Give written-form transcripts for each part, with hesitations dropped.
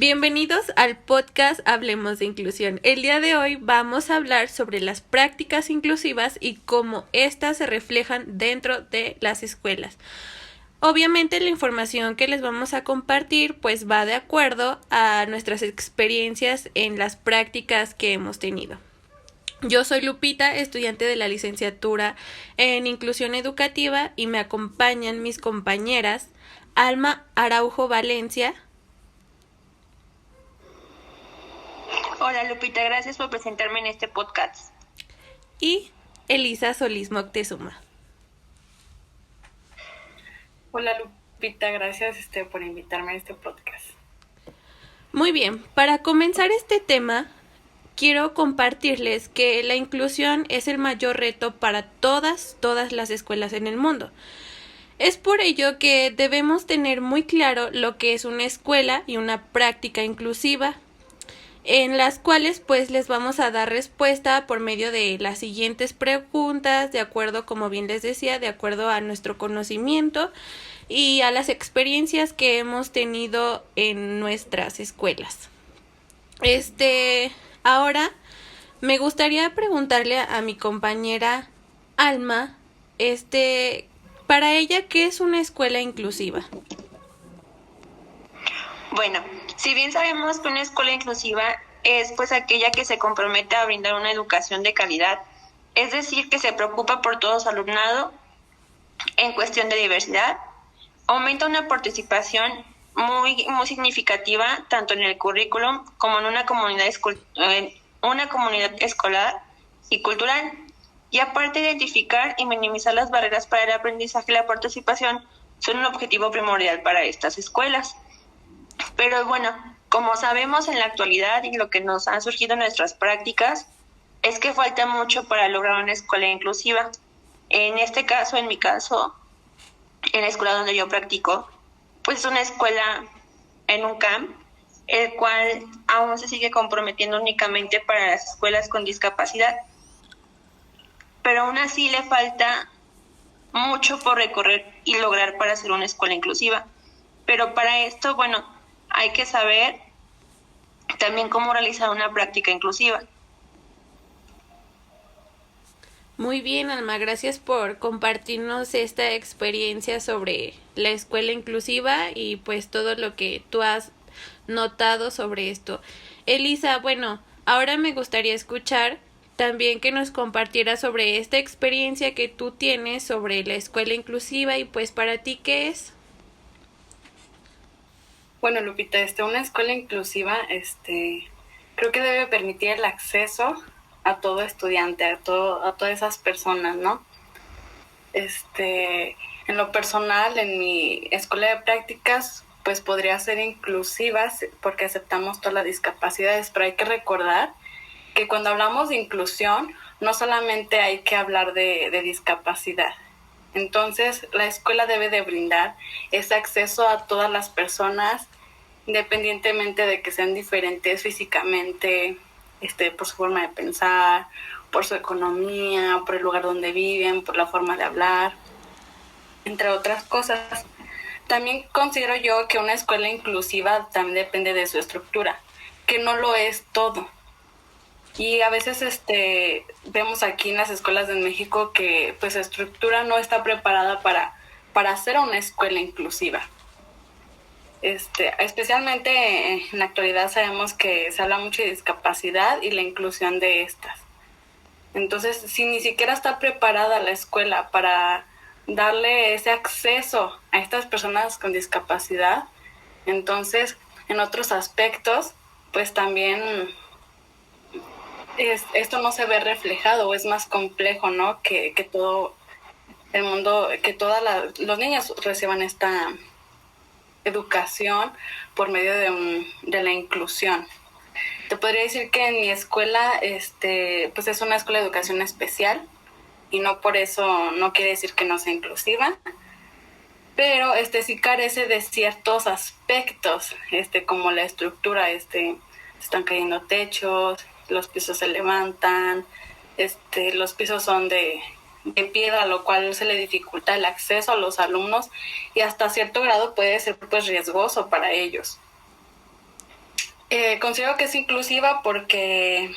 Bienvenidos al podcast Hablemos de Inclusión. El día de hoy vamos a hablar sobre las prácticas inclusivas y cómo éstas se reflejan dentro de las escuelas. Obviamente la información que les vamos a compartir pues va de acuerdo a nuestras experiencias en las prácticas que hemos tenido. Yo soy Lupita, estudiante de la licenciatura en Inclusión Educativa y me acompañan mis compañeras Alma Araujo Valencia. Hola Lupita, gracias por presentarme en este podcast. Y Elisa Solís Moctezuma. Hola Lupita, gracias por invitarme a este podcast. Muy bien, para comenzar este tema, quiero compartirles que la inclusión es el mayor reto para todas las escuelas en el mundo. Es por ello que debemos tener muy claro lo que es una escuela y una práctica inclusiva, en las cuales pues les vamos a dar respuesta por medio de las siguientes preguntas, de acuerdo, como bien les decía, de acuerdo a nuestro conocimiento y a las experiencias que hemos tenido en nuestras escuelas. Ahora me gustaría preguntarle a mi compañera Alma, para ella, ¿qué es una escuela inclusiva? Bueno, si bien sabemos que una escuela inclusiva es pues aquella que se compromete a brindar una educación de calidad, es decir, que se preocupa por todo su alumnado en cuestión de diversidad, aumenta una participación muy significativa tanto en el currículum como en una comunidad escolar y cultural, y aparte identificar y minimizar las barreras para el aprendizaje y la participación son un objetivo primordial para estas escuelas. Pero bueno, como sabemos en la actualidad y lo que nos han surgido en nuestras prácticas, es que falta mucho para lograr una escuela inclusiva. En mi caso, en la escuela donde yo practico, pues es una escuela en un camp, el cual aún se sigue comprometiendo únicamente para las escuelas con discapacidad. Pero aún así le falta mucho por recorrer y lograr para ser una escuela inclusiva. Pero para esto, bueno, hay que saber también cómo realizar una práctica inclusiva. Muy bien, Alma, gracias por compartirnos esta experiencia sobre la escuela inclusiva y pues todo lo que tú has notado sobre esto. Elisa, bueno, ahora me gustaría escuchar también que nos compartieras sobre esta experiencia que tú tienes sobre la escuela inclusiva y pues para ti, ¿qué es? Bueno, Lupita, una escuela inclusiva, creo que debe permitir el acceso a todo estudiante, a todas esas personas, ¿no? En lo personal, en mi escuela de prácticas, pues podría ser inclusivas porque aceptamos todas las discapacidades, pero hay que recordar que cuando hablamos de inclusión, no solamente hay que hablar de discapacidad. Entonces, la escuela debe de brindar ese acceso a todas las personas, independientemente de que sean diferentes físicamente, por su forma de pensar, por su economía, por el lugar donde viven, por la forma de hablar, entre otras cosas. También considero yo que una escuela inclusiva también depende de su estructura, que no lo es todo. Y a veces vemos aquí en las escuelas de México que pues la estructura no está preparada para hacer una escuela inclusiva. Especialmente en la actualidad sabemos que se habla mucho de discapacidad y la inclusión de estas. Entonces, si ni siquiera está preparada la escuela para darle ese acceso a estas personas con discapacidad, entonces en otros aspectos pues también esto no se ve reflejado, o es más complejo, ¿no? Que todo el mundo, que los niños reciban esta educación por medio de la inclusión. Te podría decir que en mi escuela, pues es una escuela de educación especial y no por eso no quiere decir que no sea inclusiva, pero sí carece de ciertos aspectos, como la estructura, están cayendo techos, los pisos se levantan, los pisos son de piedra, lo cual se le dificulta el acceso a los alumnos y hasta cierto grado puede ser pues riesgoso para ellos. Considero que es inclusiva porque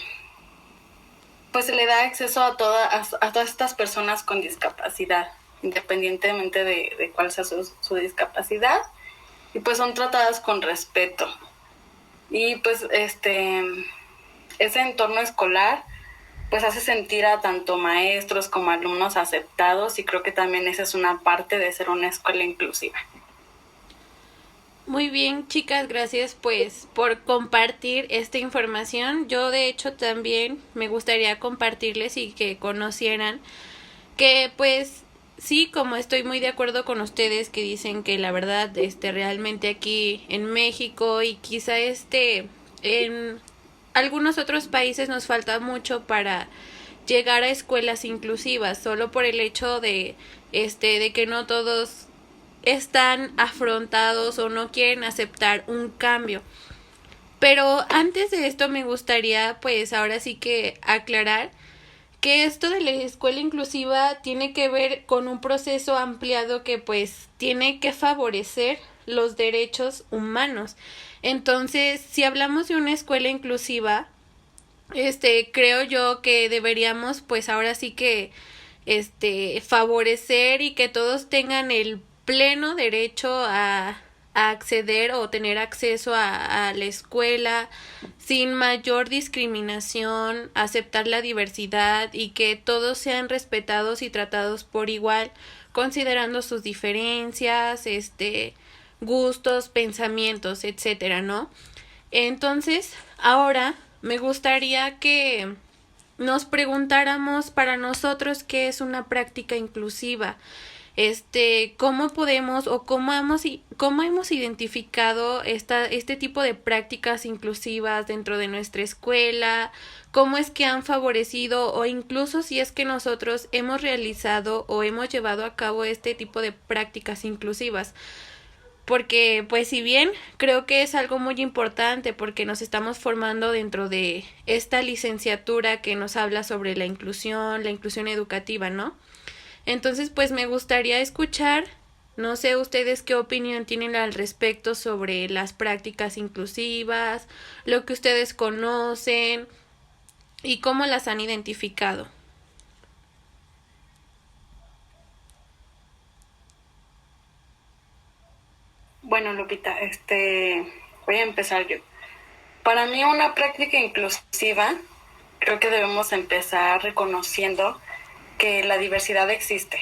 pues se le da acceso a todas estas personas con discapacidad, independientemente de cuál sea su discapacidad, y pues son tratadas con respeto. Y pues ese entorno escolar pues hace sentir a tanto maestros como alumnos aceptados, y creo que también esa es una parte de ser una escuela inclusiva. Muy bien, chicas, gracias pues por compartir esta información. Yo de hecho también me gustaría compartirles y que conocieran que pues sí, como estoy muy de acuerdo con ustedes que dicen que la verdad realmente aquí en México y quizá en algunos otros países nos falta mucho para llegar a escuelas inclusivas, solo por el hecho de que no todos están afrontados o no quieren aceptar un cambio. Pero antes de esto me gustaría pues ahora sí que aclarar que esto de la escuela inclusiva tiene que ver con un proceso ampliado que pues tiene que favorecer los derechos humanos. Entonces, si hablamos de una escuela inclusiva, creo yo que deberíamos pues ahora sí que favorecer y que todos tengan el pleno derecho a acceder o tener acceso a la escuela sin mayor discriminación, aceptar la diversidad y que todos sean respetados y tratados por igual, considerando sus diferencias, gustos, pensamientos, etcétera, ¿no? Entonces, ahora me gustaría que nos preguntáramos para nosotros qué es una práctica inclusiva. Cómo podemos o cómo hemos identificado este tipo de prácticas inclusivas dentro de nuestra escuela, cómo es que han favorecido o incluso si es que nosotros hemos realizado o hemos llevado a cabo este tipo de prácticas inclusivas. Porque pues si bien creo que es algo muy importante porque nos estamos formando dentro de esta licenciatura que nos habla sobre la inclusión educativa, ¿no? Entonces pues me gustaría escuchar, no sé ustedes qué opinión tienen al respecto sobre las prácticas inclusivas, lo que ustedes conocen y cómo las han identificado. Bueno, Lupita, voy a empezar yo. Para mí una práctica inclusiva, creo que debemos empezar reconociendo que la diversidad existe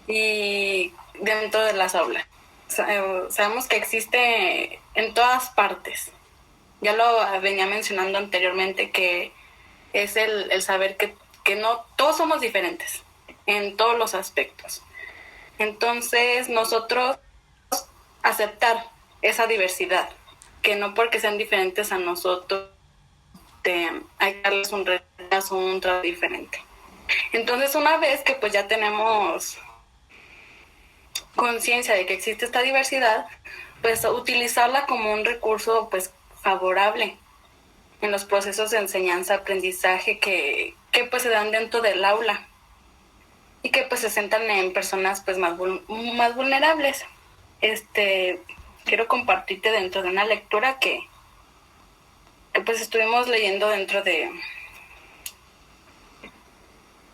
y dentro de las aulas. Sabemos que existe en todas partes. Ya lo venía mencionando anteriormente, que es el saber que no todos somos diferentes en todos los aspectos. Entonces nosotros aceptar esa diversidad, que no porque sean diferentes a nosotros hay que darles un rechazo, un trato diferente. Entonces, una vez que pues ya tenemos conciencia de que existe esta diversidad, pues utilizarla como un recurso pues favorable en los procesos de enseñanza-aprendizaje que pues se dan dentro del aula y que pues se centran en personas pues más vulnerables. Quiero compartirte dentro de una lectura que pues estuvimos leyendo dentro de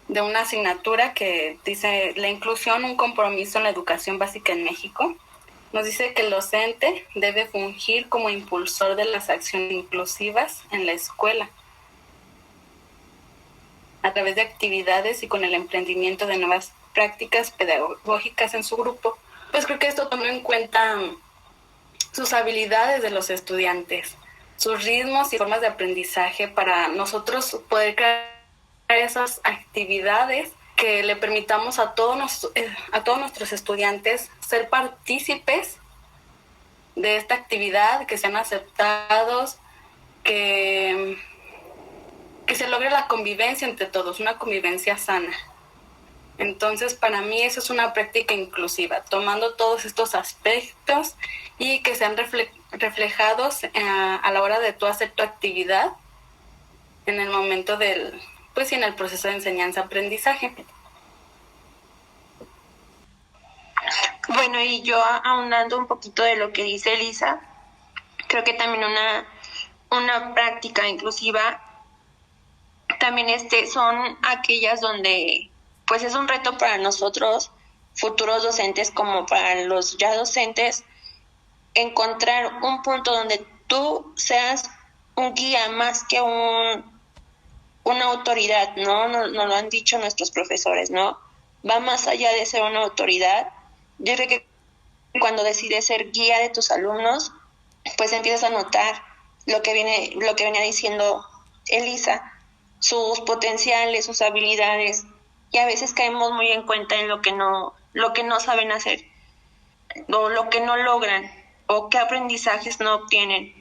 una asignatura que dice la inclusión, un compromiso en la educación básica en México. Nos dice que el docente debe fungir como impulsor de las acciones inclusivas en la escuela a través de actividades y con el emprendimiento de nuevas prácticas pedagógicas en su grupo. Pues creo que esto toma en cuenta sus habilidades de los estudiantes, sus ritmos y formas de aprendizaje para nosotros poder crear esas actividades que le permitamos a todos nuestros estudiantes ser partícipes de esta actividad, que sean aceptados, que se logre la convivencia entre todos, una convivencia sana. Entonces, para mí eso es una práctica inclusiva, tomando todos estos aspectos y que sean reflejados a la hora de tú hacer tu actividad en el momento y en el proceso de enseñanza-aprendizaje. Bueno, y yo aunando un poquito de lo que dice Elisa, Creo que también una práctica inclusiva también son aquellas donde pues es un reto para nosotros, futuros docentes como para los ya docentes, encontrar un punto donde tú seas un guía más que una autoridad, ¿no? Nos lo han dicho nuestros profesores, ¿no? Va más allá de ser una autoridad. Yo creo que cuando decides ser guía de tus alumnos, pues empiezas a notar lo que venía diciendo Elisa, sus potenciales, sus habilidades, y a veces caemos muy en cuenta en lo que no saben hacer, o lo que no logran, o qué aprendizajes no obtienen.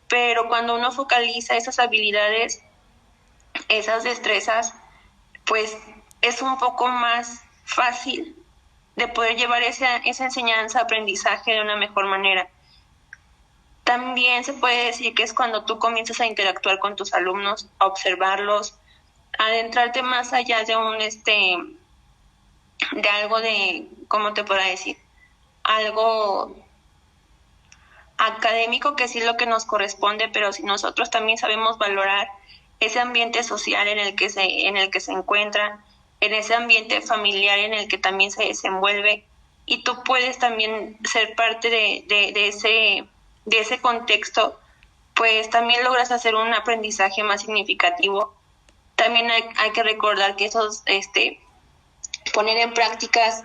Pero cuando uno focaliza esas habilidades, esas destrezas, pues es un poco más fácil de poder llevar esa enseñanza, aprendizaje de una mejor manera. También se puede decir que es cuando tú comienzas a interactuar con tus alumnos, a observarlos, a adentrarte más allá de de algo de, ¿cómo te puedo decir? Algo académico, que sí es lo que nos corresponde, pero si nosotros también sabemos valorar ese ambiente social en el que se encuentra, en ese ambiente familiar en el que también se desenvuelve, y tú puedes también ser parte de ese contexto, pues también logras hacer un aprendizaje más significativo. También hay que recordar que poner en prácticas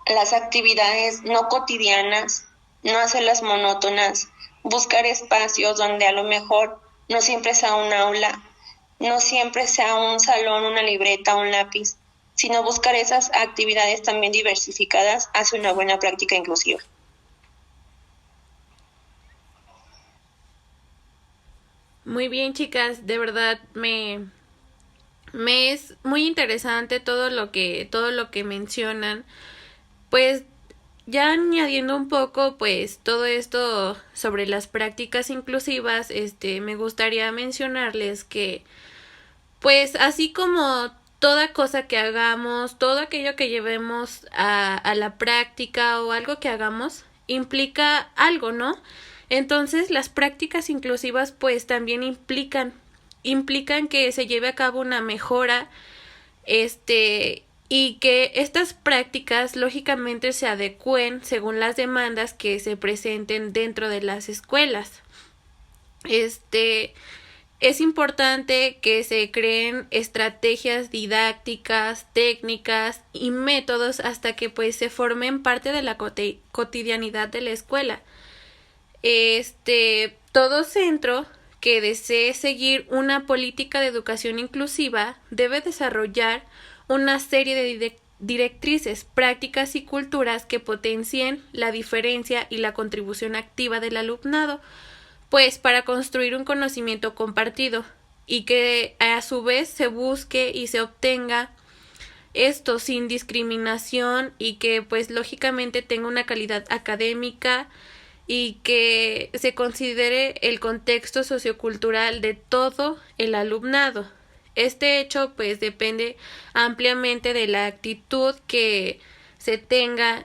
las actividades no cotidianas, no hacerlas monótonas, buscar espacios donde a lo mejor no siempre sea un aula, no siempre sea un salón, una libreta, un lápiz, sino buscar esas actividades también diversificadas hace una buena práctica inclusiva. Muy bien, chicas, de verdad me es muy interesante todo lo que mencionan. Pues ya añadiendo un poco pues todo esto sobre las prácticas inclusivas, me gustaría mencionarles que pues así como toda cosa que hagamos, todo aquello que llevemos a la práctica o algo que hagamos, implica algo, ¿no? Entonces las prácticas inclusivas pues también implican que se lleve a cabo una mejora, y que estas prácticas lógicamente se adecúen según las demandas que se presenten dentro de las escuelas. Es importante que se creen estrategias didácticas, técnicas y métodos hasta que pues se formen parte de la cotidianidad de la escuela. Todo centro que desee seguir una política de educación inclusiva debe desarrollar una serie de directrices, prácticas y culturas que potencien la diferencia y la contribución activa del alumnado, pues para construir un conocimiento compartido y que a su vez se busque y se obtenga esto sin discriminación y que pues lógicamente tenga una calidad académica y que se considere el contexto sociocultural de todo el alumnado. Este hecho pues depende ampliamente de la actitud que se tenga,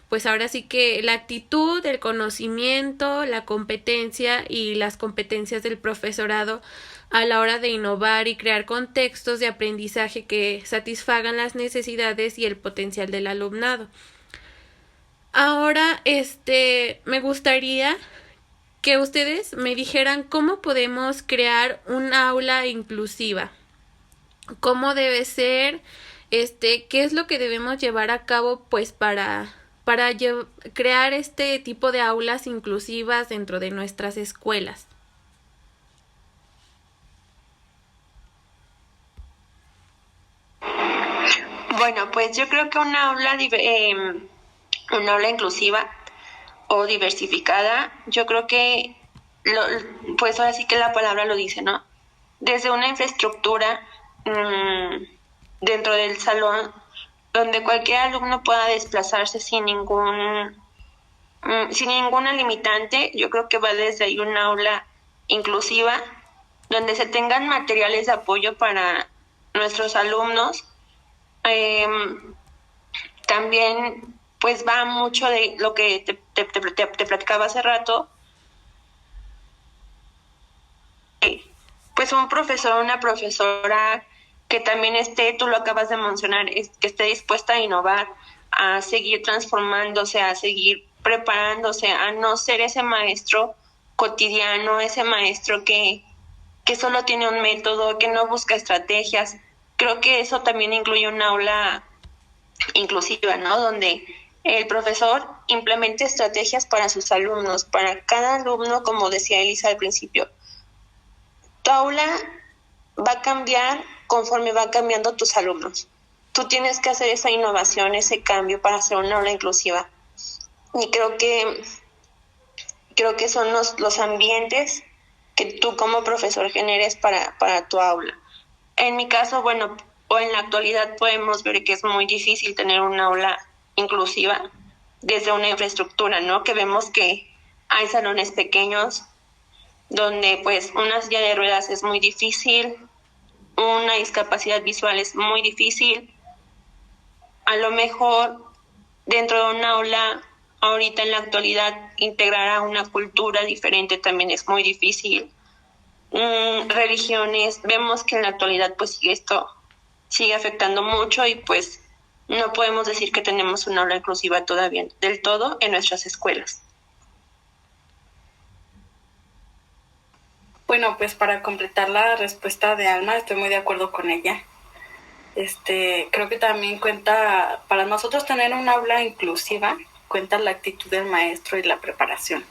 pues ahora sí que la actitud, el conocimiento, la competencia y las competencias del profesorado a la hora de innovar y crear contextos de aprendizaje que satisfagan las necesidades y el potencial del alumnado. Ahora, me gustaría que ustedes me dijeran cómo podemos crear un aula inclusiva, cómo debe ser, qué es lo que debemos llevar a cabo pues para crear este tipo de aulas inclusivas dentro de nuestras escuelas. Bueno, pues yo creo que una aula inclusiva o diversificada, yo creo que pues ahora sí que la palabra lo dice, ¿no? Desde una infraestructura dentro del salón donde cualquier alumno pueda desplazarse sin ninguna limitante. Yo creo que va desde ahí un aula inclusiva donde se tengan materiales de apoyo para nuestros alumnos. También pues va mucho de lo que te platicaba hace rato, pues un profesor o una profesora que también esté, tú lo acabas de mencionar, que esté dispuesta a innovar, a seguir transformándose, a seguir preparándose, a no ser ese maestro cotidiano, ese maestro que solo tiene un método, que no busca estrategias. Creo que eso también incluye un aula inclusiva, ¿no? Donde el profesor implemente estrategias para sus alumnos, para cada alumno, como decía Elisa al principio. Tu aula va a cambiar conforme van cambiando tus alumnos. Tú tienes que hacer esa innovación, ese cambio para hacer una aula inclusiva. Y creo que son los ambientes que tú como profesor generes para tu aula. En mi caso, bueno, o en la actualidad podemos ver que es muy difícil tener una aula inclusiva desde una infraestructura, ¿no? Que vemos que hay salones pequeños donde pues una silla de ruedas es muy difícil, una discapacidad visual es muy difícil. A lo mejor dentro de una aula ahorita en la actualidad integrar a una cultura diferente también es muy difícil. Religiones, vemos que en la actualidad pues esto sigue afectando mucho y pues no podemos decir que tenemos una aula inclusiva todavía del todo en nuestras escuelas. Bueno, pues para completar la respuesta de Alma, estoy muy de acuerdo con ella. Creo que también cuenta, para nosotros tener un aula inclusiva, cuenta la actitud del maestro y la preparación.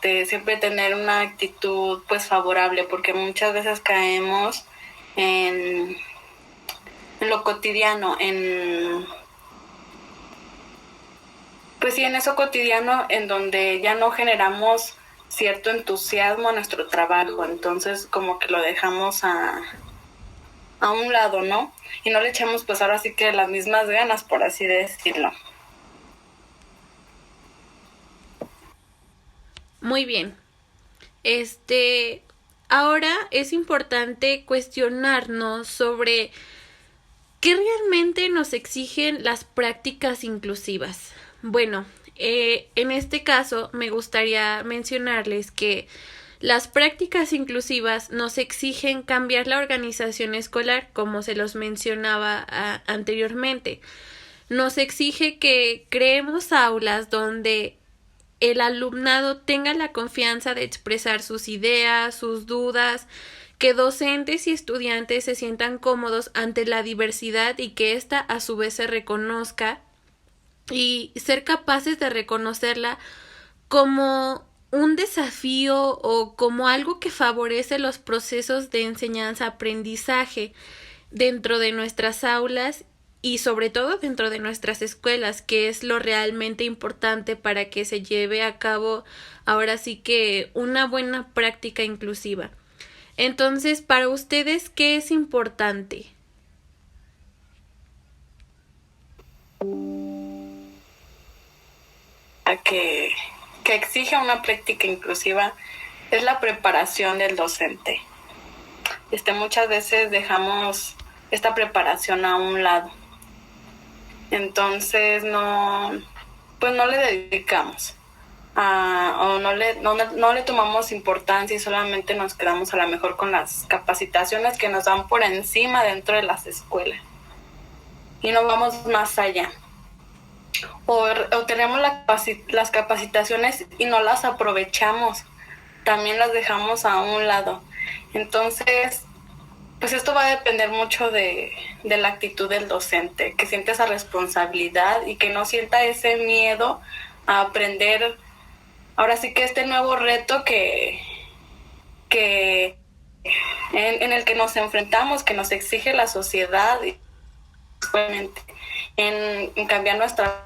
Siempre tener una actitud pues favorable, porque muchas veces caemos en lo cotidiano, pues sí, en eso cotidiano en donde ya no generamos cierto entusiasmo a nuestro trabajo, entonces como que lo dejamos a un lado, ¿no? Y no le echamos pues ahora sí que las mismas ganas, por así decirlo. Muy bien. Ahora es importante cuestionarnos sobre qué realmente nos exigen las prácticas inclusivas. Bueno, en este caso me gustaría mencionarles que las prácticas inclusivas nos exigen cambiar la organización escolar, como se los mencionaba anteriormente. Nos exige que creemos aulas donde el alumnado tenga la confianza de expresar sus ideas, sus dudas, que docentes y estudiantes se sientan cómodos ante la diversidad y que ésta a su vez se reconozca y ser capaces de reconocerla como un desafío o como algo que favorece los procesos de enseñanza-aprendizaje dentro de nuestras aulas y sobre todo dentro de nuestras escuelas, que es lo realmente importante para que se lleve a cabo ahora sí que una buena práctica inclusiva. Entonces, para ustedes, ¿qué es importante? Que exige una práctica inclusiva es la preparación del docente. Muchas veces dejamos esta preparación a un lado. Entonces no le dedicamos o no le tomamos importancia y solamente nos quedamos a lo mejor con las capacitaciones que nos dan por encima dentro de las escuelas y no vamos más allá. O tenemos las capacitaciones y no las aprovechamos, también las dejamos a un lado. Entonces, pues esto va a depender mucho de la actitud del docente, que sienta esa responsabilidad y que no sienta ese miedo a aprender. Ahora sí que este nuevo reto que en el que nos enfrentamos, que nos exige la sociedad, en cambiar nuestra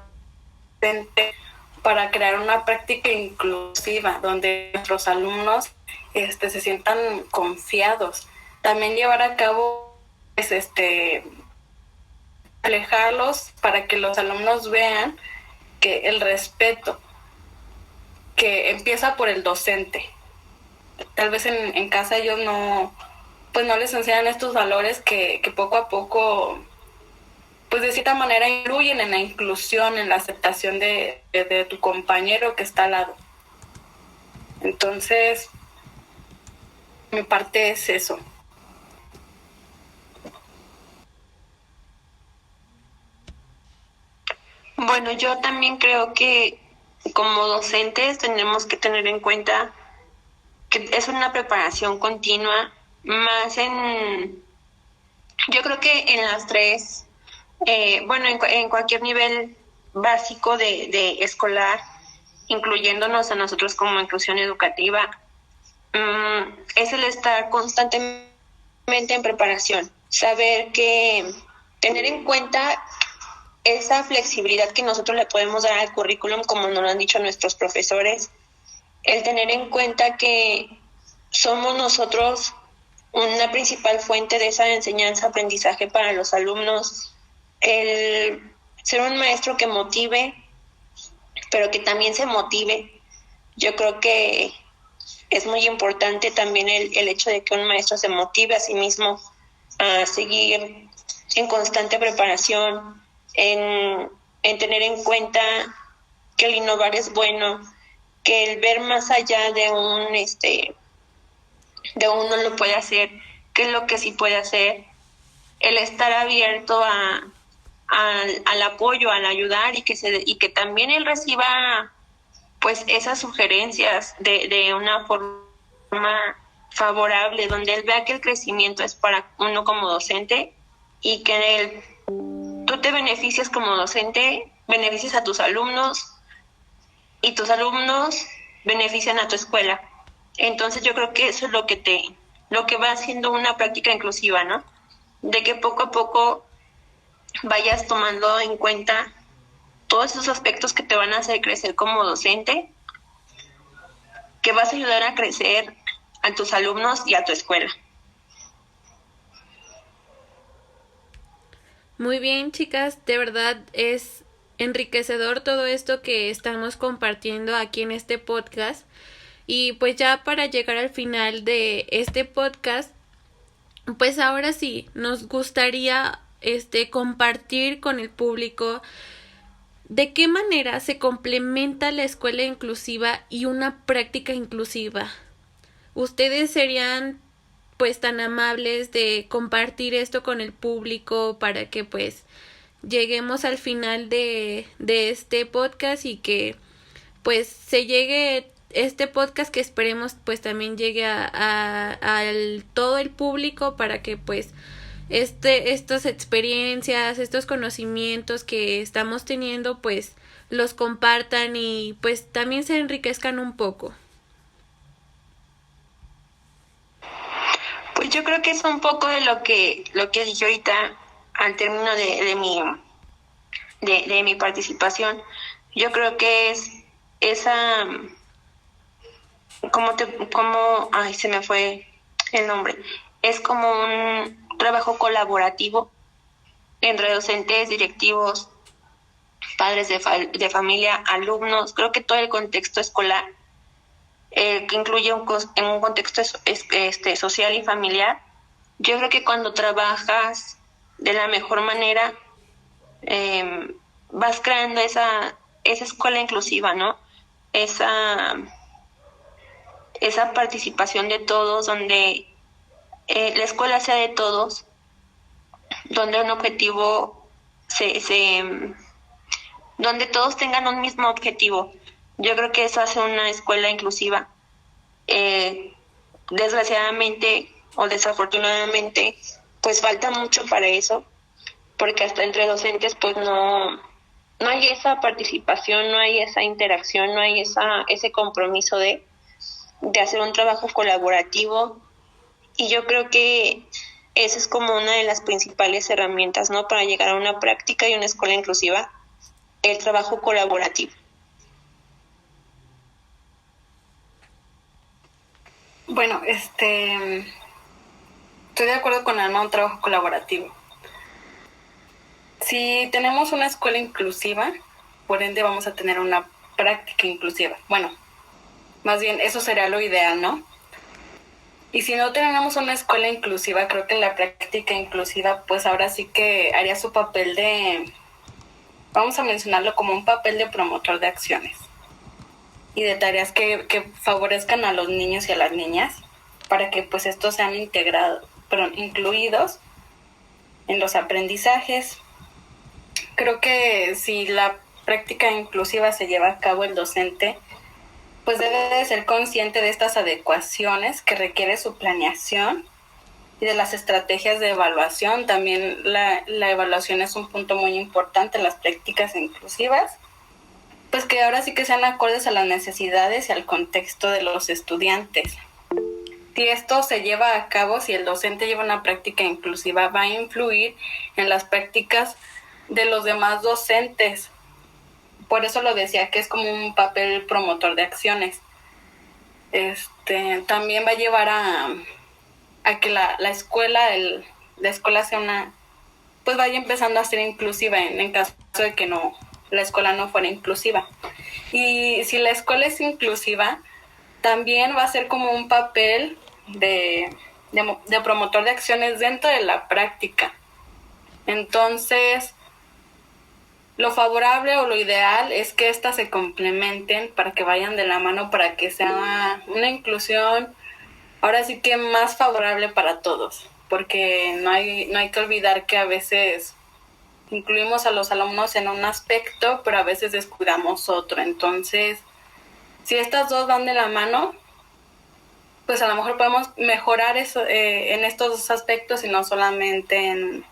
mente para crear una práctica inclusiva donde nuestros alumnos se sientan confiados. También llevar a cabo pues, reflejarlos para que los alumnos vean que el respeto que empieza por el docente. Tal vez en casa ellos no les enseñan estos valores que poco a poco pues de cierta manera influyen en la inclusión, en la aceptación de tu compañero que está al lado. Entonces, Mi parte es eso. Bueno, yo también creo que como docentes tenemos que tener en cuenta que es una preparación continua, más yo creo que en las tres, bueno, en cualquier nivel básico de escolar, incluyéndonos a nosotros como inclusión educativa, es el estar constantemente en preparación, saber que tener en cuenta esa flexibilidad que nosotros le podemos dar al currículum, como nos lo han dicho nuestros profesores, el tener en cuenta que somos nosotros una principal fuente de esa enseñanza-aprendizaje para los alumnos, el ser un maestro que motive, pero que también se motive. Yo creo que es muy importante también el hecho de que un maestro se motive a sí mismo a seguir en constante preparación, en tener en cuenta que el innovar es bueno, que el ver más allá de uno lo puede hacer, qué es lo que sí puede hacer, el estar abierto al apoyo, al ayudar y que también él reciba pues esas sugerencias de una forma favorable, donde él vea que el crecimiento es para uno como docente y que tú te beneficias como docente, beneficias a tus alumnos y tus alumnos benefician a tu escuela. Entonces yo creo que eso es lo que va haciendo una práctica inclusiva, ¿no? De que poco a poco vayas tomando en cuenta todos esos aspectos que te van a hacer crecer como docente, que vas a ayudar a crecer a tus alumnos y a tu escuela. Muy bien, chicas, de verdad es enriquecedor todo esto que estamos compartiendo aquí en este podcast. Y pues ya para llegar al final de este podcast, pues ahora sí, nos gustaría compartir con el público de qué manera se complementa la escuela inclusiva y una práctica inclusiva. ¿Ustedes serían pues tan amables de compartir esto con el público para que pues lleguemos al final de este podcast y que pues se llegue este podcast, que esperemos pues también llegue al todo el público, para que pues estas experiencias, estos conocimientos que estamos teniendo pues los compartan y pues también se enriquezcan un poco? Pues yo creo que es un poco de lo que dije ahorita al término de mi participación. Yo creo que es esa, ay, se me fue el nombre, es como un trabajo colaborativo entre docentes, directivos, padres de familia, alumnos. Creo que todo el contexto escolar, que incluye en un contexto social y familiar. Yo creo que cuando trabajas de la mejor manera, vas creando esa escuela inclusiva, ¿no? Esa participación de todos, donde la escuela sea de todos, donde un objetivo donde todos tengan un mismo objetivo. Yo creo que eso hace una escuela inclusiva. Desgraciadamente o desafortunadamente, pues falta mucho para eso, porque hasta entre docentes pues no hay esa participación, no hay esa interacción, no hay ese compromiso de hacer un trabajo colaborativo. Y yo creo que esa es como una de las principales herramientas, ¿no?, para llegar a una práctica y una escuela inclusiva, el trabajo colaborativo. Bueno, estoy de acuerdo con Alma, un trabajo colaborativo. Si tenemos una escuela inclusiva, por ende vamos a tener una práctica inclusiva. Bueno, más bien eso sería lo ideal, ¿no? Y si no tenemos una escuela inclusiva, creo que la práctica inclusiva pues ahora sí que haría su papel de, vamos a mencionarlo como un papel de promotor de acciones y de tareas que favorezcan a los niños y a las niñas. para que pues estos sean incluidos en los aprendizajes. Creo que si la práctica inclusiva se lleva a cabo, el docente pues debe de ser consciente de estas adecuaciones que requiere su planeación y de las estrategias de evaluación. También la evaluación es un punto muy importante en las prácticas inclusivas, pues que ahora sí que sean acordes a las necesidades y al contexto de los estudiantes. Si esto se lleva a cabo, si el docente lleva una práctica inclusiva, va a influir en las prácticas de los demás docentes. Por eso lo decía, que es como un papel promotor de acciones. También va a llevar a que la escuela sea pues vaya empezando a ser inclusiva en caso de que la escuela no fuera inclusiva. Y si la escuela es inclusiva, también va a ser como un papel de promotor de acciones dentro de la práctica. Entonces, lo favorable o lo ideal es que éstas se complementen para que vayan de la mano, para que sea una inclusión ahora sí que más favorable para todos, porque no hay que olvidar que a veces incluimos a los alumnos en un aspecto, pero a veces descuidamos otro. Entonces, si estas dos van de la mano, pues a lo mejor podemos mejorar eso en estos dos aspectos y no solamente en...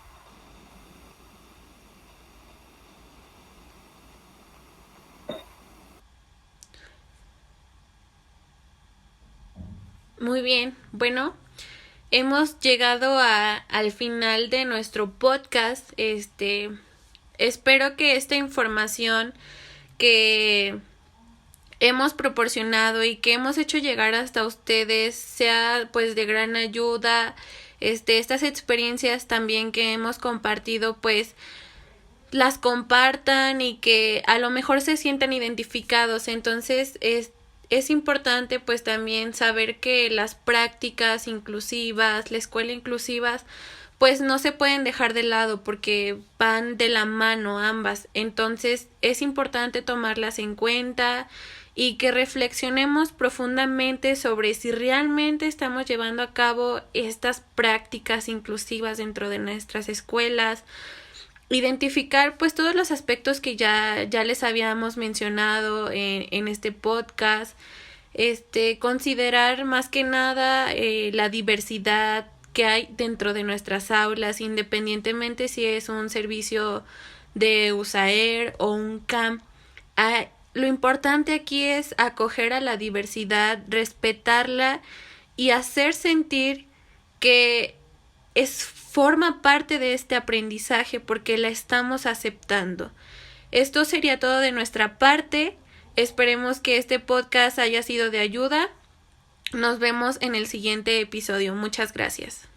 Muy bien, bueno, hemos llegado al final de nuestro podcast. Espero que esta información que hemos proporcionado y que hemos hecho llegar hasta ustedes sea pues de gran ayuda. Estas experiencias también que hemos compartido pues las compartan y que a lo mejor se sientan identificados. Entonces es importante pues también saber que las prácticas inclusivas, la escuela inclusivas, pues no se pueden dejar de lado porque van de la mano ambas. Entonces es importante tomarlas en cuenta y que reflexionemos profundamente sobre si realmente estamos llevando a cabo estas prácticas inclusivas dentro de nuestras escuelas. Identificar pues todos los aspectos que ya les habíamos mencionado en este podcast. Considerar más que nada la diversidad que hay dentro de nuestras aulas, independientemente si es un servicio de USAER o un CAM. Lo importante aquí es acoger a la diversidad, respetarla y hacer sentir que forma parte de este aprendizaje porque la estamos aceptando. Esto sería todo de nuestra parte. Esperemos que este podcast haya sido de ayuda. Nos vemos en el siguiente episodio. Muchas gracias.